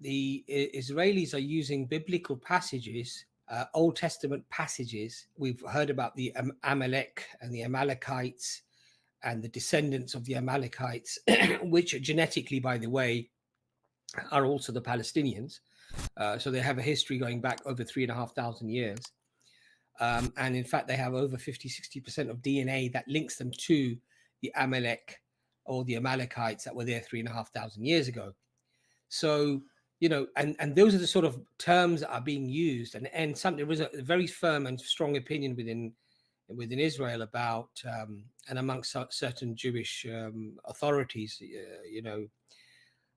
the Israelis are using biblical passages, Old Testament passages. We've heard about the Amalek and the Amalekites and the descendants of the Amalekites, which genetically, by the way, are also the Palestinians. So they have a history going back over 3,500 years. And in fact, they have over 50-60% of DNA that links them to the Amalek or the Amalekites that were there 3,500 years ago. So, you know, and those are the sort of terms that are being used. And there was a very firm and strong opinion within Israel about, and amongst certain Jewish authorities,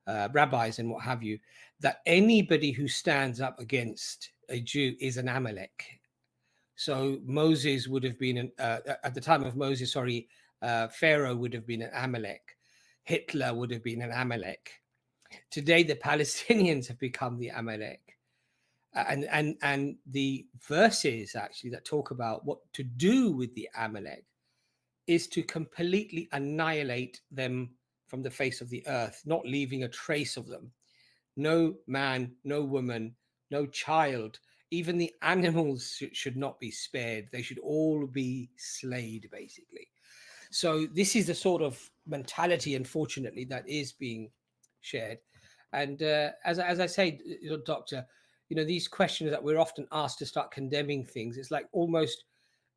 rabbis and what have you, that anybody who stands up against a Jew is an Amalek. So Moses would have been, at the time of Moses, Pharaoh would have been an Amalek. Hitler would have been an Amalek. Today, the Palestinians have become the Amalek. And the verses actually that talk about what to do with the Amalek is to completely annihilate them from the face of the earth, not leaving a trace of them. No man, no woman, no child, even the animals should not be spared. They should all be slayed, basically. So this is the sort of mentality, unfortunately, that is being shared. And as I say, Doctor, these questions that we're often asked to start condemning things, it's like almost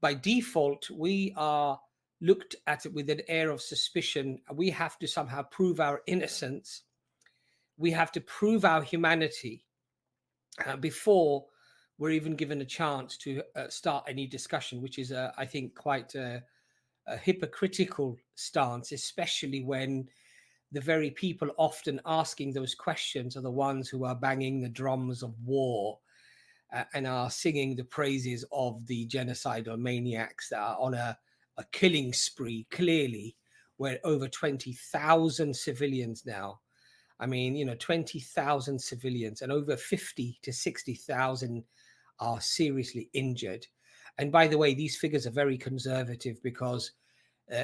by default, we are looked at it with an air of suspicion. We have to somehow prove our innocence. We have to prove our humanity before we're even given a chance to start any discussion, which is, I think, quite a hypocritical stance, especially when the very people often asking those questions are the ones who are banging the drums of war and are singing the praises of the genocidal maniacs that are on a killing spree, clearly, where over 20,000 civilians now, 20,000 civilians, and over 50 to 60,000 are seriously injured. And by the way, these figures are very conservative because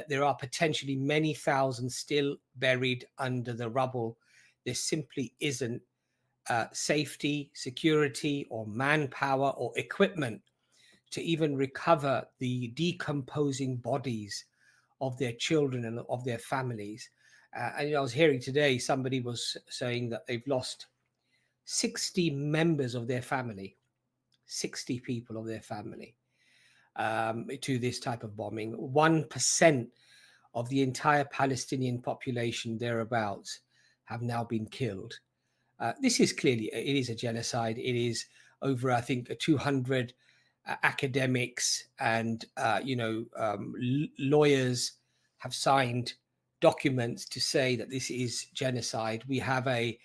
there are potentially many thousands still buried under the rubble. There simply isn't safety, security, or manpower or equipment to even recover the decomposing bodies of their children and of their families. And I was hearing today, somebody was saying that they've lost 60 members of their family, 60 people of their family to this type of bombing. 1% of the entire Palestinian population thereabouts have now been killed. This is clearly, it is a genocide. It is over, I think, 200 academics and lawyers have signed documents to say that this is genocide. We have a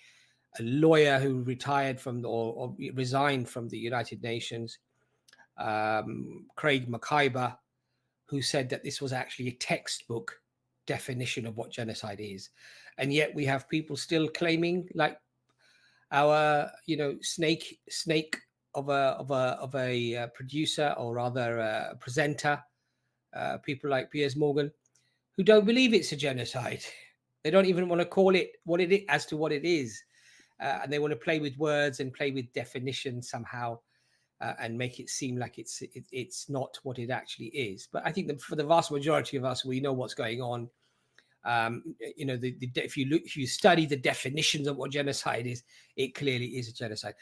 lawyer who retired from or resigned from the United Nations, Craig McIver, who said that this was actually a textbook definition of what genocide is. And yet we have people still claiming, like our snake of a producer, or rather a presenter, people like Piers Morgan, who don't believe it's a genocide. They don't even want to call it what it is, as to what it is, and they want to play with words and play with definitions somehow, and make it seem like it's not what it actually is. But I think that for the vast majority of us, we know what's going on. If you study the definitions of what genocide is, it clearly is a genocide.